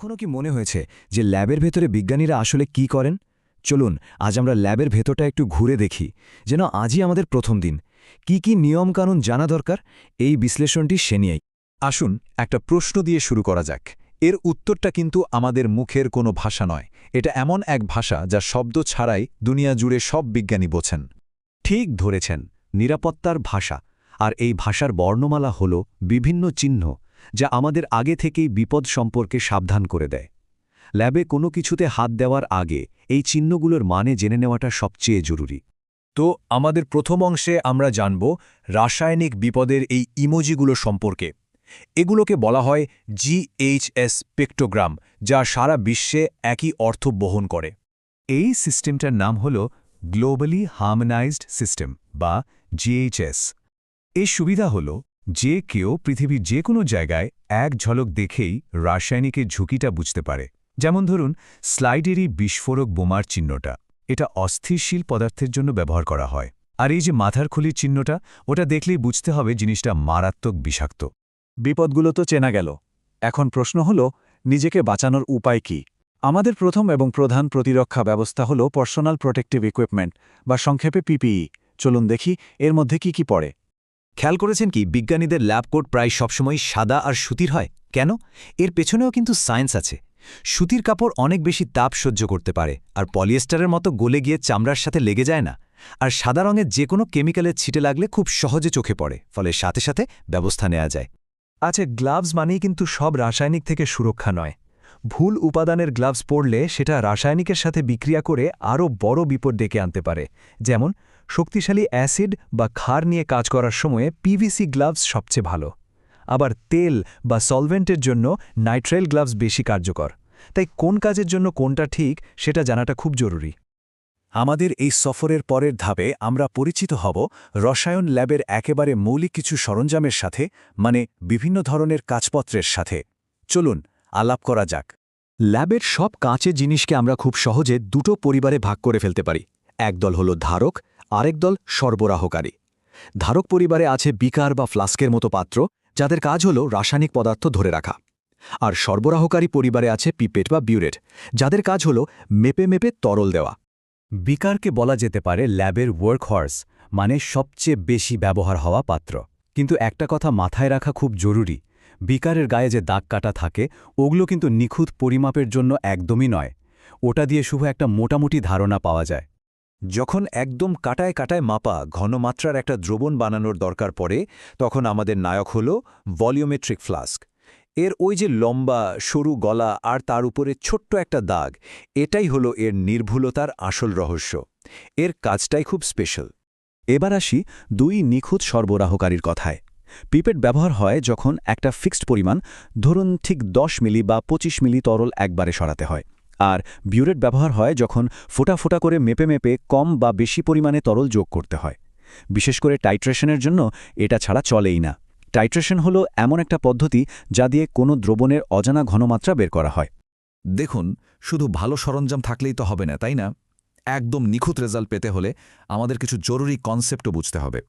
কখনো কি মনে হয়েছে যে ল্যাবের ভেতরে বিজ্ঞানীরা আসলে কি করেন? চলুন আজ আমরা ল্যাবের ভেতরটা একটু ঘুরে দেখি, যেন আজই আমাদের প্রথম দিন। কি নিয়মকানুন জানা দরকার এই বিশ্লেষণটি সে নিয়েই। আসুন একটা প্রশ্ন দিয়ে শুরু করা যাক। এর উত্তরটা কিন্তু আমাদের মুখের কোনো ভাষা নয়, এটা এমন এক ভাষা যা শব্দ ছাড়াই দুনিয়া জুড়ে সব বিজ্ঞানী বোঝেন। ঠিক ধরেছেন, নিরাপত্তার ভাষা। আর এই ভাষার বর্ণমালা হল বিভিন্ন চিহ্ন যা আমাদের আগে থেকেই বিপদ সম্পর্কে সাবধান করে দেয়। ল্যাবে কোনো কিছুতে হাত দেওয়ার আগে এই চিহ্নগুলোর মানে জেনে নেওয়াটা সবচেয়ে জরুরি। তো আমাদের প্রথম অংশে আমরা জানব রাসায়নিক বিপদের এই ইমোজিগুলো সম্পর্কে। এগুলোকে বলা হয় GHS পিক্টোগ্রাম, যা সারা বিশ্বে একই অর্থ বহন করে। এই সিস্টেমটার নাম হল গ্লোবালি হারমোনাইজড সিস্টেম বা GHS। এর সুবিধা হল যে কেউ পৃথিবীর যে কোনো জায়গায় এক ঝলক দেখেই রাসায়নিকের ঝুঁকিটা বুঝতে পারে। যেমন ধরুন স্লাইডেরই বিস্ফোরক বোমার চিহ্নটা, এটা অস্থিরশীল পদার্থের জন্য ব্যবহার করা হয়। আর এই যে মাথার খুলির চিহ্নটা, ওটা দেখলেই বুঝতে হবে জিনিসটা মারাত্মক বিষাক্ত। বিপদগুলো তো চেনা গেল। এখন প্রশ্ন হল, নিজেকে বাঁচানোর উপায় কি? আমাদের প্রথম এবং প্রধান প্রতিরক্ষা ব্যবস্থা হল পার্সোনাল প্রোটেক্টিভ ইকুইপমেন্ট বা সংক্ষেপে PPE। চলুন দেখি এর মধ্যে কি পড়ে। খেয়াল করেছেন কি বিজ্ঞানীদের ল্যাব কোট প্রায় সবসময় সাদা আর সুতির হয় কেন? এর পেছনেও কিন্তু সায়েন্স আছে। সুতির কাপড় অনেক বেশি তাপ সহ্য করতে পারে, আর পলিয়েস্টারের মতো গলে গিয়ে চামড়ার সাথে লেগে যায় না। আর সাদা রঙের যে কোনো কেমিক্যালের ছিটে লাগলে খুব সহজে চোখে পড়ে, ফলে সাথে সাথে ব্যবস্থা নেওয়া যায়। আচ্ছা, গ্লাভস মানেই কিন্তু সব রাসায়নিক থেকে সুরক্ষা নয়। ভুল উপাদানের গ্লাভস পরলে সেটা রাসায়নিকের সাথে বিক্রিয়া করে আরও বড় বিপদ ডেকে আনতে পারে। যেমন শক্তিশালী অ্যাসিড বা ক্ষার নিয়ে কাজ করার সময়ে PVC গ্লাভস সবচেয়ে ভালো। আবার তেল বা সলভেন্টের জন্য নাইট্রাইল গ্লাভস বেশি কার্যকর। তাই কোন কাজের জন্য কোনটা ঠিক সেটা জানাটা খুব জরুরি। আমাদের এই সফরের পরের ধাপে আমরা পরিচিত হব রসায়ন ল্যাবের একেবারে মৌলিক কিছু সরঞ্জামের সাথে, মানে বিভিন্ন ধরনের কাজপত্রের সাথে। চলুন আলাপ করা যাক। ল্যাবের সব কাঁচের জিনিসকে আমরা খুব সহজে দুটো পরিবারে ভাগ করে ফেলতে পারি। একদল হল ধারক, আরেক দল সরবরাহকারী। ধারক পরিবারে আছে বিকার বা ফ্লাস্কের মতো পাত্র, যাদের কাজ হল রাসায়নিক পদার্থ ধরে রাখা। আর সরবরাহকারী পরিবারে আছে পিপেট বা বিউরেট, যাদের কাজ হল মেপে তরল দেওয়া। বিকারকে বলা যেতে পারে ল্যাবের ওয়ার্কহর্স, মানে সবচেয়ে বেশি ব্যবহার হওয়া পাত্র। কিন্তু একটা কথা মাথায় রাখা খুব জরুরি, বিকারের গায়ে যে দাগ কাটা থাকে ওগুলো কিন্তু নিখুঁত পরিমাপের জন্য একদমই নয়। ওটা দিয়ে শুধু একটা মোটামুটি ধারণা পাওয়া যায়। যখন একদম কাটায় কাটায় মাপা ঘনমাত্রার একটা দ্রবণ বানানোর দরকার পড়ে, তখন আমাদের নায়ক হল ভলিওমেট্রিক ফ্লাস্ক। এর ওই যে লম্বা সরু গলা আর তার উপরে ছোট্ট একটা দাগ, এটাই হলো এর নির্ভুলতার আসল রহস্য। এর কাজটাই খুব স্পেশাল। এবার আসি দুই নিখুঁত সরবরাহকারীর কথায়। পিপেট ব্যবহার হয় যখন একটা ফিক্সড পরিমাণ, ধরুন ঠিক 10 মিলি বা 25 মিলি তরল একবারে সরাতে হয়। আর বিউরেট ব্যবহার হয় যখন ফোঁটা করে মেপে কম বা বেশি পরিমাণে তরল যোগ করতে হয়। বিশেষ করে টাইট্রেশনের জন্য এটা ছাড়া চলেই না। টাইট্রেশন হলো এমন একটা পদ্ধতি যা দিয়ে কোনো দ্রবণের অজানা ঘনমাত্রা বের করা হয়। দেখুন, শুধু ভালো সরঞ্জাম থাকলেই তো হবে না, তাই না? একদম নিখুঁত রেজাল্ট পেতে হলে আমাদের কিছু জরুরি কনসেপ্টও বুঝতে হবে।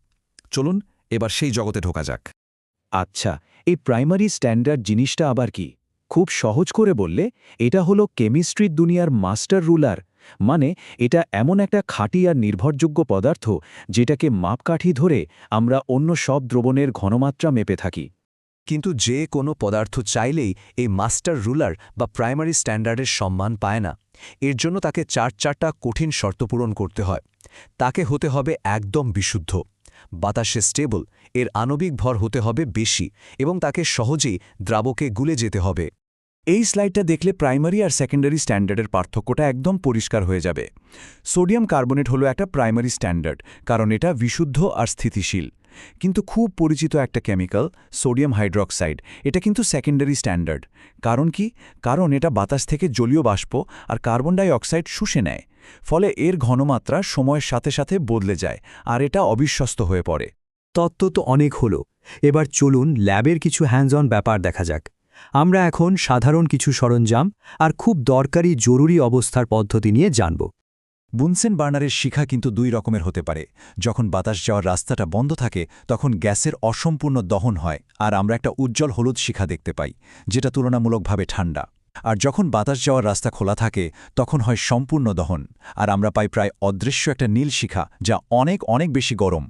চলুন এবার সেই জগতে ঢোকা যাক। আচ্ছা, এই প্রাইমারি স্ট্যান্ডার্ড জিনিসটা আবার কি? খুব সহজ করে বললে এটা হলো কেমিস্ট্রির দুনিয়ার মাস্টার রুলার। মানে এটা এমন একটা খাঁটি আর নির্ভরযোগ্য পদার্থ যেটাকে মাপকাঠি ধরে আমরা অন্য সব দ্রবণের ঘনমাত্রা মেপে থাকি। কিন্তু যে কোনো পদার্থ চাইলেই এই মাস্টার রুলার বা প্রাইমারি স্ট্যান্ডার্ডের সম্মান পায় না। এর জন্য তাকে চারটা কঠিন শর্ত পূরণ করতে হয়। তাকে হতে হবে একদম বিশুদ্ধ, বাতাসে স্টেবল, এর আণবিক ভর হতে হবে বেশি, এবং তাকে সহজেই দ্রাবকে গুলে যেতে হবে। এই স্লাইডটা দেখলে প্রাইমারি আর সেকেন্ডারি স্ট্যান্ডার্ডের পার্থক্যটা একদম পরিষ্কার হয়ে যাবে। সোডিয়াম কার্বনেট হলো একটা প্রাইমারি স্ট্যান্ডার্ড, কারণ এটা বিশুদ্ধ আর স্থিতিশীল। কিন্তু খুব পরিচিত একটা কেমিক্যাল সোডিয়াম হাইড্রক্সাইড, এটা কিন্তু সেকেন্ডারি স্ট্যান্ডার্ড। কারণ কি? কারণ এটা বাতাস থেকে জলীয় বাষ্প আর কার্বন ডাই অক্সাইড শুষে নেয়। ফলে এর ঘনমাত্রা সময়ের সাথে সাথে বদলে যায়, আর এটা অবিশ্বস্ত হয়ে পড়ে। তত্ত্ব তো অনেক হলো, এবার চলুন ল্যাবের কিছু হ্যান্ডস অন ব্যাপার দেখা যাক। আমরা এখন সাধারণ কিছু সরঞ্জাম আর খুব দরকারি জরুরি অবস্থার পদ্ধতি নিয়ে জানব। বুনসেন বার্নারের শিখা কিন্তু দুই রকমের হতে পারে। যখন বাতাস যাওয়ার রাস্তাটা বন্ধ থাকে তখন গ্যাসের অসম্পূর্ণ দহন হয়, আর আমরা একটা উজ্জ্বল হলুদ শিখা দেখতে পাই, যেটা তুলনামূলকভাবে ঠান্ডা। আর যখন বাতাস যাওয়ার রাস্তা খোলা থাকে তখন হয় সম্পূর্ণ দহন, আর আমরা পাই প্রায় অদৃশ্য একটা নীল শিখা যা অনেক অনেক বেশি গরম।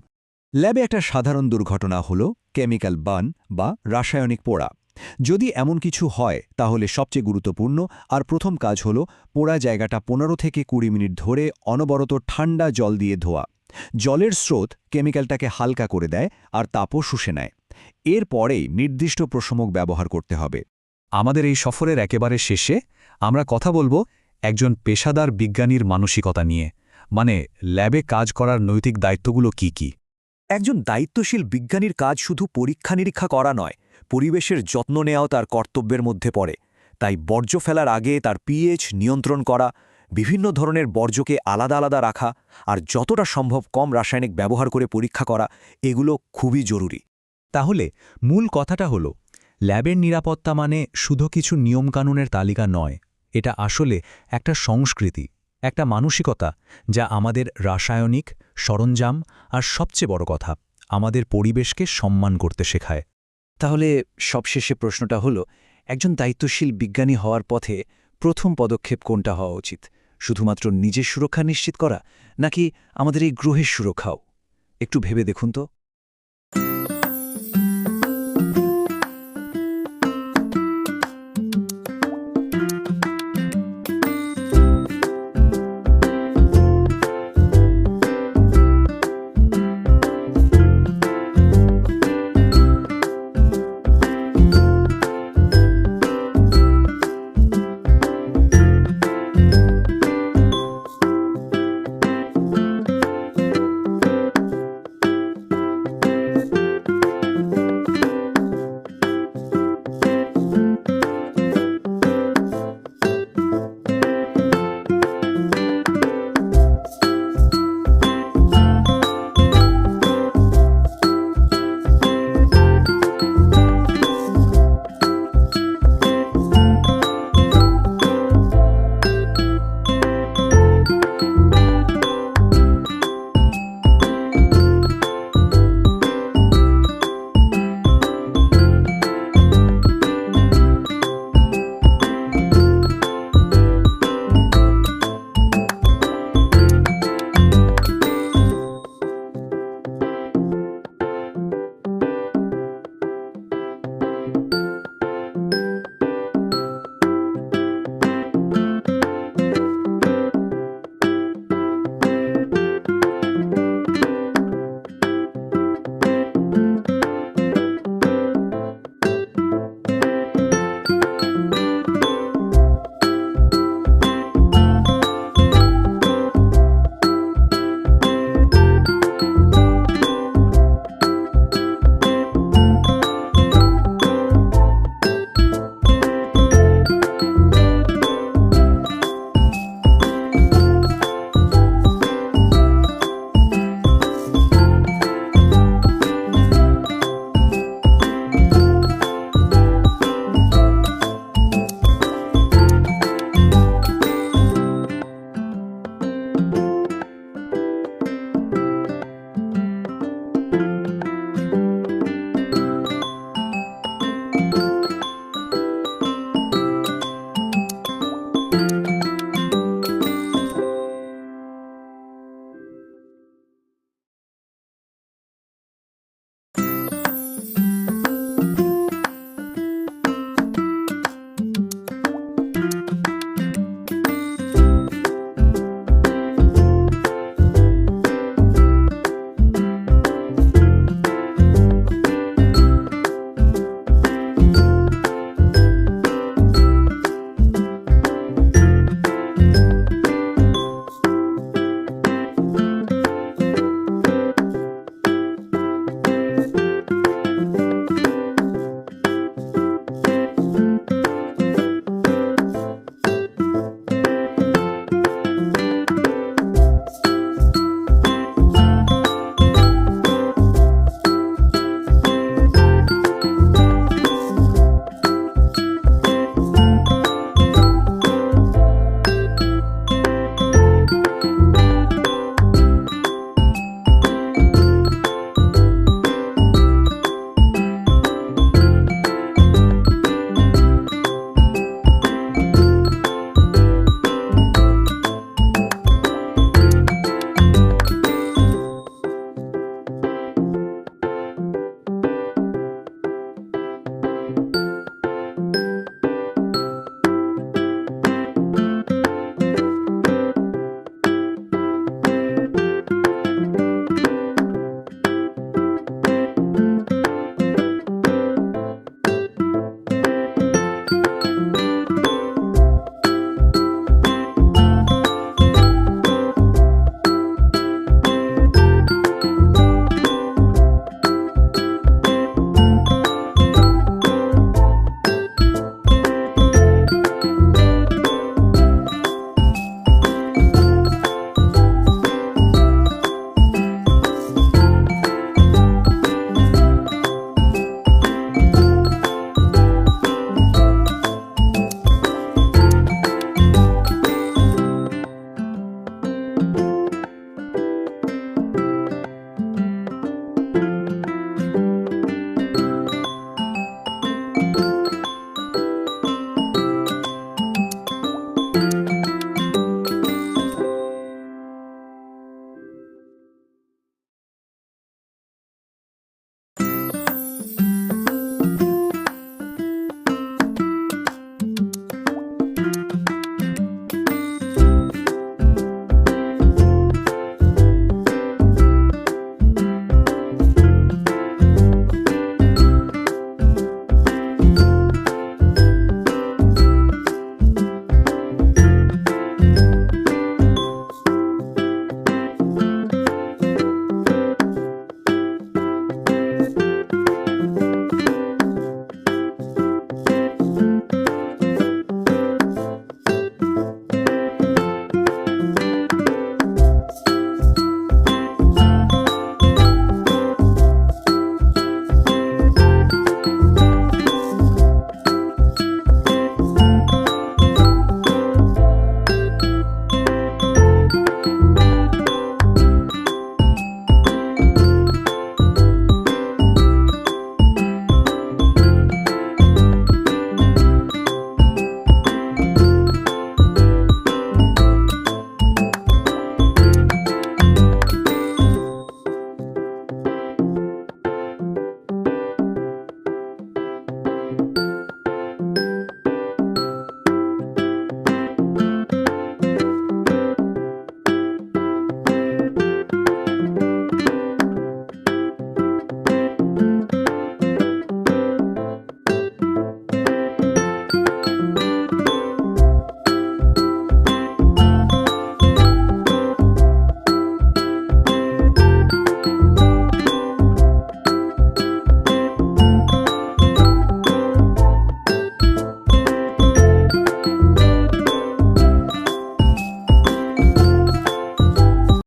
ল্যাবে একটা সাধারণ দুর্ঘটনা হলো কেমিক্যাল বার্ন বা রাসায়নিক পোড়া। যদি এমন কিছু হয় তাহলে সবচেয়ে গুরুত্বপূর্ণ আর প্রথম কাজ হলো পোড়া জায়গাটা 15 থেকে 20 মিনিট ধরে অনবরত ঠান্ডা জল দিয়ে ধোয়া। জলের স্রোত কেমিক্যালটাকে হালকা করে দেয় আর তাপও শুষে নেয়। এর পরেই নির্দিষ্ট প্রশমক ব্যবহার করতে হবে। আমাদের এই সফরের একেবারে শেষে আমরা কথা বলবো একজন পেশাদার বিজ্ঞানীর মানসিকতা নিয়ে, মানে ল্যাবে কাজ করার নৈতিক দায়িত্বগুলো কি কি। একজন দায়িত্বশীল বিজ্ঞানীর কাজ শুধু পরীক্ষা নিরীক্ষা করা নয়, পরিবেশের যত্ন নেওয়াও তার কর্তব্যের মধ্যে পড়ে। তাই বর্জ্য ফেলার আগে তার পিএইচ নিয়ন্ত্রণ করা, বিভিন্ন ধরনের বর্জ্যকে আলাদা আলাদা রাখা আর যতটা সম্ভব কম রাসায়নিক ব্যবহার করে পরীক্ষা করা, এগুলো খুবই জরুরি। তাহলে মূল কথাটা হলো, ল্যাবের নিরাপত্তা মানে শুধু কিছু নিয়মকানুনের তালিকা নয়, এটা আসলে একটা সংস্কৃতি, একটা মানসিকতা যা আমাদের রাসায়নিক সরঞ্জাম আর সবচেয়ে বড় কথা আমাদের পরিবেশকে সম্মান করতে শেখায়। তাহলে সবশেষে প্রশ্নটা হলো, একজন দায়িত্বশীল বিজ্ঞানী হওয়ার পথে প্রথম পদক্ষেপ কোনটা হওয়া উচিত? শুধুমাত্র নিজের সুরক্ষা নিশ্চিত করা, নাকি আমাদের এই গ্রহের সুরক্ষাও? একটু ভেবে দেখুন তো।